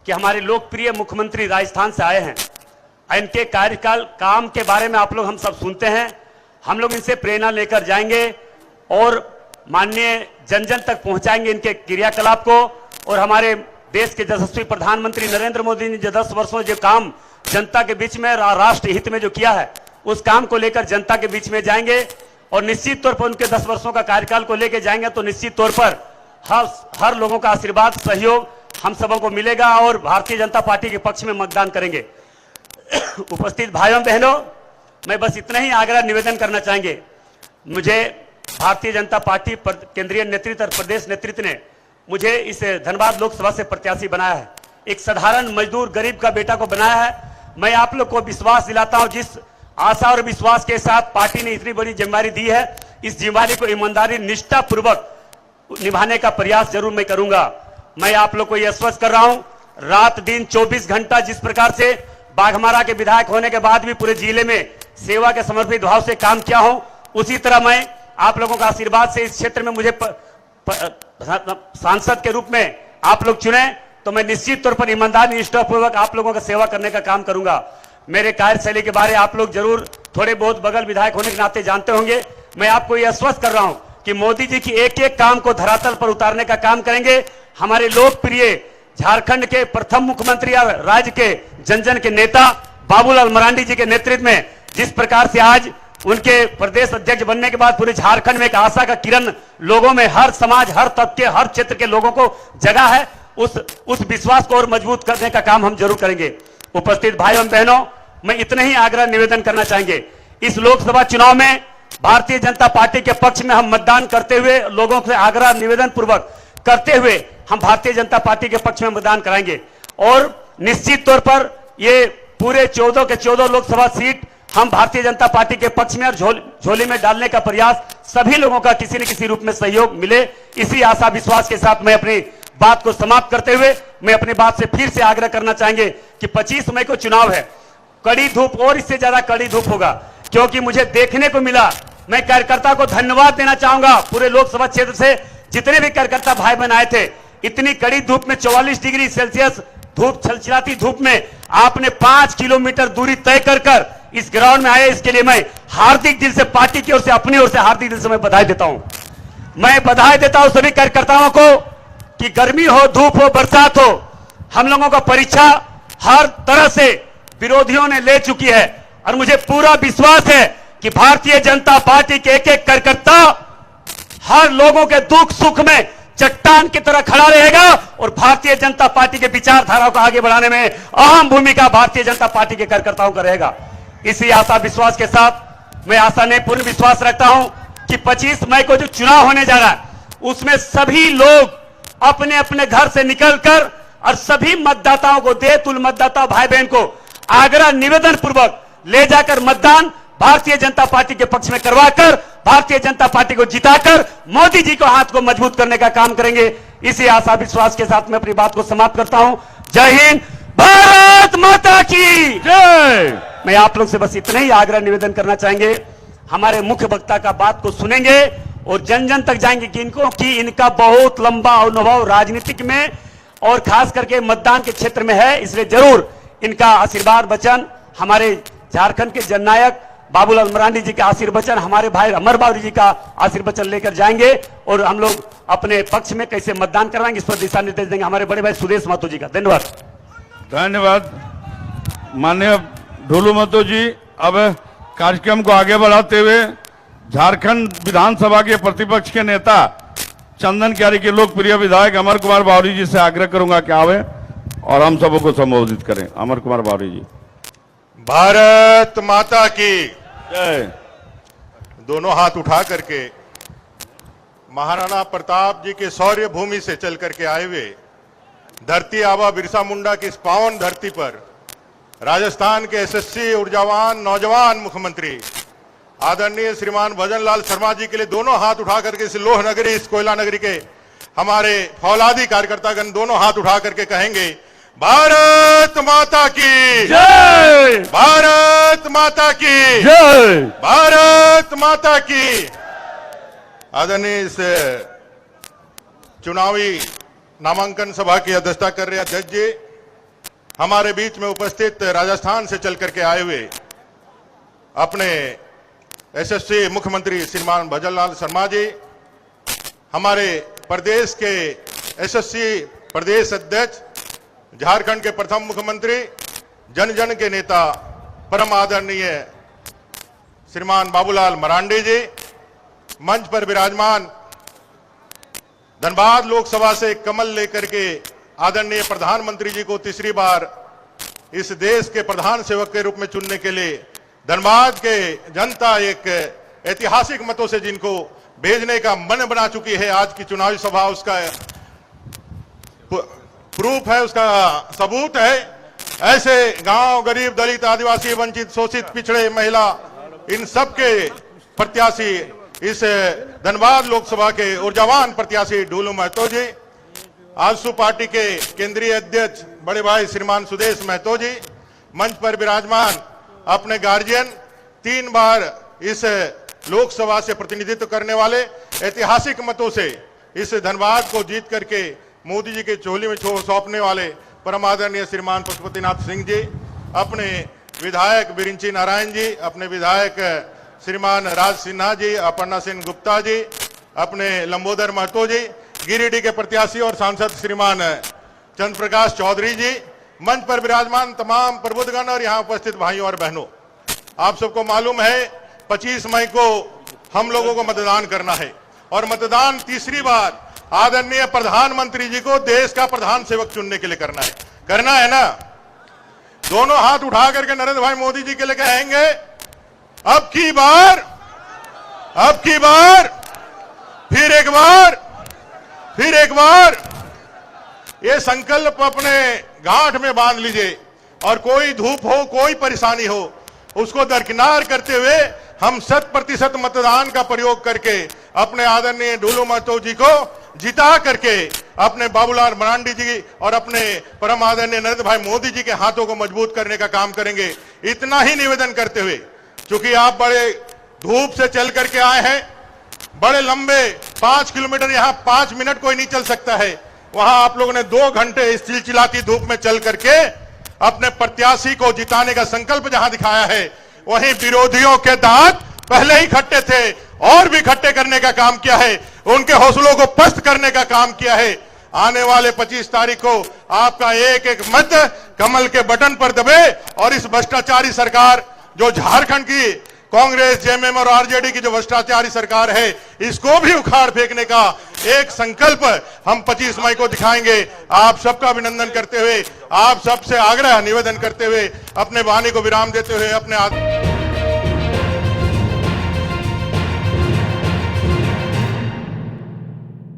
कि हमारे लोकप्रिय मुख्यमंत्री राजस्थान से आए हैं। इनके कार्यकाल काम के बारे में आप लोग हम सब सुनते हैं। हम लोग इनसे प्रेरणा लेकर जाएंगे और माननीय जन जन तक पहुंचाएंगे इनके क्रियाकलाप को। और हमारे देश के यशस्वी प्रधानमंत्री नरेंद्र मोदी ने जो 10 वर्षों जो काम जनता के बीच में राष्ट्र हित में जो किया है, उस काम को लेकर जनता के बीच में जाएंगे और निश्चित तौर पर उनके 10 वर्षों का कार्यकाल को लेकर जाएंगे तो निश्चित तौर पर हर लोगों का आशीर्वाद सहयोग हम सबों को मिलेगा और भारतीय जनता पार्टी के पक्ष में मतदान करेंगे। उपस्थित भाइयों बहनों, मैं बस इतना ही आग्रह निवेदन करना चाहेंगे। मुझे भारतीय जनता पार्टी केंद्रीय नेतृत्व और प्रदेश नेतृत्व ने मुझे इस धनबाद लोकसभा से प्रत्याशी बनाया है। एक साधारण मजदूर गरीब का बेटा को बनाया है। मैं आप लोग को विश्वास दिलाता हूं, जिस आशा और विश्वास के साथ पार्टी ने इतनी बड़ी जिम्मेदारी दी है, इस जिम्मेदारी को ईमानदारी निष्ठा पूर्वक निभाने का प्रयास जरूर मैं करूंगा। मैं आप लोग को यह आश्वस्त कर रहा हूं, रात दिन 24 घंटा जिस प्रकार से बाघमारा के विधायक होने के बाद भी पूरे जिले में सेवा के समर्पित भाव से काम किया हूं, उसी तरह मैं आप लोगों का आशीर्वाद से इस क्षेत्र में मुझे सांसद के रूप में आप लोग चुने तो मैं निश्चित तौर पर ईमानदार निष्ठापूर्वक आप लोगों का सेवा करने का काम करूंगा। मेरे कार्यशैली के बारे आप लोग जरूर थोड़े बहुत बगल विधायक होने के नाते जानते होंगे। मैं आपको यह आश्वस्त कर रहा हूं कि मोदी जी की एक एक काम को धरातल पर उतारने का काम करेंगे। हमारे लोकप्रिय झारखंड के प्रथम मुख्यमंत्री और राज्य के जन जन के नेता बाबूलाल मरांडी जी के नेतृत्व में जिस प्रकार से आज उनके प्रदेश अध्यक्ष बनने के बाद पूरे झारखंड में एक आशा का किरण लोगों में, हर समाज, हर तबके, हर क्षेत्र के लोगों को जगा है, उस विश्वास को और मजबूत करने का काम हम जरूर करेंगे। उपस्थित भाइयों बहनों, मैं इतना ही आग्रह निवेदन करना चाहेंगे। इस लोकसभा चुनाव में भारतीय जनता पार्टी के पक्ष में हम मतदान करते हुए लोगों से आग्रह निवेदन पूर्वक करते हुए हम भारतीय जनता पार्टी के पक्ष में मतदान कराएंगे और निश्चित तौर पर ये पूरे 14 के 14 लोकसभा सीट हम भारतीय जनता पार्टी के पक्ष में और झोली में डालने का प्रयास सभी लोगों का किसी न किसी रूप में सहयोग मिले, इसी आशा विश्वास के साथ मैं अपनी बात को समाप्त करते हुए मैं अपनी बात से फिर से आग्रह करना चाहेंगे कि 25 मई को चुनाव है। कड़ी धूप और इससे ज्यादा कड़ी धूप होगा, क्योंकि मुझे देखने को मिला। मैं कार्यकर्ता को धन्यवाद देना चाहूंगा, पूरे लोकसभा क्षेत्र से जितने भी कार्यकर्ता भाई बहन आए थे। इतनी कड़ी धूप में 44 डिग्री सेल्सियस धूप, छलछलाती धूप में आपने 5 किलोमीटर दूरी तय कर इस ग्राउंड में आए, इसके लिए मैं हार्दिक दिल से पार्टी की ओर से, अपनी ओर से हार्दिक दिल से मैं बधाई देता हूं। मैं बधाई देता हूं सभी कार्यकर्ताओं को कि गर्मी हो, धूप हो, बरसात हो, हम लोगों का परीक्षा हर तरह से विरोधियों ने ले चुकी है और मुझे पूरा विश्वास है कि भारतीय जनता पार्टी के एक एक कार्यकर्ता हर लोगों के दुख सुख में चट्टान की तरह खड़ा रहेगा और भारतीय जनता पार्टी के विचारधारा को आगे बढ़ाने में अहम भूमिका भारतीय जनता पार्टी के कार्यकर्ताओं का रहेगा। इसी आशा विश्वास के साथ मैं आशा ने पूर्ण विश्वास रखता हूं कि 25 मई को जो चुनाव होने जा रहा है उसमें सभी लोग अपने अपने घर से निकलकर और सभी मतदाताओं को, देतुल मतदाता भाई बहन को आग्रह निवेदन पूर्वक ले जाकर मतदान भारतीय जनता पार्टी के पक्ष में करवाकर भारतीय जनता पार्टी को जिताकर मोदी जी को हाथ को मजबूत करने का काम करेंगे। इसी आशा विश्वास के साथ मैं अपनी बात को समाप्त करता हूं। जय हिंद, भारत माता की जय। मैं आप लोग से बस इतना ही आग्रह निवेदन करना चाहेंगे, हमारे मुख्य वक्ता का बात को सुनेंगे और जन जन तक जाएंगे कि इनका बहुत लंबा अनुभव राजनीतिक में और खास करके मतदान के क्षेत्र में है, इसलिए जरूर इनका आशीर्वाद वचन हमारे झारखंड के जननायक बाबूलाल मरांडी जी का आशीर्वचन, हमारे भाई अमर बाबू जी का आशीर्वचन लेकर जाएंगे और हम लोग अपने पक्ष में कैसे मतदान करवाएंगे इस पर दिशा निर्देश देंगे। हमारे बड़े भाई सुदेश महतो जी का धन्यवाद। धन्यवाद माननीय ढोलू महतो जी। अब कार्यक्रम को आगे बढ़ाते हुए झारखंड विधानसभा के प्रतिपक्ष के नेता चंदन क्यारी के लोकप्रिय विधायक अमर कुमार बावरी जी से आग्रह करूंगा कि आवे और हम सबों को संबोधित करें। अमर कुमार बावरी जी। भारत माता की जय। दोनों हाथ उठा करके महाराणा प्रताप जी के शौर्य भूमि से चल करके आए हुए धरती आबा बिरसा मुंडा की इस पावन धरती पर राजस्थान के यशस्वी ऊर्जावान नौजवान मुख्यमंत्री आदरणीय श्रीमान भजन लाल शर्मा जी के लिए दोनों हाथ उठा करके इस लोह नगरी, इस कोयला नगरी के हमारे फौलादी कार्यकर्तागण दोनों हाथ उठा करके कहेंगे, भारत माता की जय, भारत माता की जय, भारत माता की। आदरणीय इस चुनावी नामांकन सभा की अध्यक्षता कर रहे अध्यक्ष जी हमारे बीच में उपस्थित राजस्थान से चल करके आए हुए अपने यशस्वी मुख्यमंत्री श्रीमान भजनलाल शर्मा जी, हमारे प्रदेश के यशस्वी प्रदेश अध्यक्ष, झारखंड के प्रथम मुख्यमंत्री, जन जन के नेता, परम आदरणीय श्रीमान बाबूलाल मरांडी जी, मंच पर विराजमान धनबाद लोकसभा से कमल लेकर के आदरणीय प्रधानमंत्री जी को तीसरी बार इस देश के प्रधान सेवक के रूप में चुनने के लिए धनबाद के जनता एक ऐतिहासिक मतों से जिनको भेजने का मन बना चुकी है। आज की चुनावी सभा उसका प्रूफ है, उसका सबूत है। ऐसे गांव, गरीब, दलित, आदिवासी, वंचित, शोषित, पिछड़े, महिला, इन सब के प्रत्याशी, इस धनबाद लोकसभा के ऊर्जावान प्रत्याशी ढूलू महतो जी, आजसू पार्टी के केंद्रीय अध्यक्ष बड़े भाई श्रीमान सुदेश महतो जी, मंच पर विराजमान अपने गार्जियन, 3 बार इस लोकसभा से प्रतिनिधित्व करने वाले, ऐतिहासिक मतों से इस धनबाद को जीत करके मोदी जी के चोली में सौंपने वाले परम आदरणीय श्रीमान पशुपतिनाथ सिंह जी, अपने विधायक बिरिंची नारायण जी, अपने विधायक श्रीमान राज सिन्हा जी, अपर्णा सेन गुप्ता जी, अपने लंबोदर महतो जी, गिरिडीह के प्रत्याशी और सांसद श्रीमान चंद्र प्रकाश चौधरी जी, मंच पर विराजमान तमाम प्रबुद्धगण और यहाँ उपस्थित भाइयों और बहनों, आप सबको मालूम है 25 मई को हम लोगों को मतदान करना है और मतदान तीसरी बार आदरणीय प्रधानमंत्री जी को देश का प्रधान सेवक चुनने के लिए करना है ना। दोनों हाथ उठा करके नरेंद्र भाई मोदी जी के लिए कहेंगे, अब की बार, फिर एक बार ये संकल्प अपने गांठ में बांध लीजिए और कोई धूप हो, कोई परेशानी हो, उसको दरकिनार करते हुए हम 100% मतदान का प्रयोग करके अपने आदरणीय ढूलू महतो जी को जिता करके अपने बाबूलाल मरांडी जी और अपने परम आदरणीय नरेंद्र भाई मोदी जी के हाथों को मजबूत करने का काम करेंगे। इतना ही निवेदन करते हुए, क्योंकि आप बड़े धूप से चल करके आए हैं, बड़े लंबे 5 किलोमीटर, यहाँ 5 मिनट कोई नहीं चल सकता है, वहां आप लोगों ने 2 घंटे इस चिलचिलाती धूप में चल करके अपने प्रत्याशी को जिताने का संकल्प जहां दिखाया है, वहीं विरोधियों के दांत पहले ही खट्टे थे और भी खट्टे करने का काम किया है, उनके हौसलों को पस्त करने का काम किया है। आने वाले 25 तारीख को आपका एक एक मत कमल के बटन पर दबे और इस भ्रष्टाचारी सरकार, जो झारखंड की कांग्रेस, जेएमएम और आरजेडी की जो भ्रष्टाचारी सरकार है, इसको भी उखाड़ फेंकने का एक संकल्प हम 25 मई को दिखाएंगे। आप सबका अभिनंदन करते हुए, आप सबसे आग्रह निवेदन करते हुए, अपने वाणी को विराम देते हुए अपने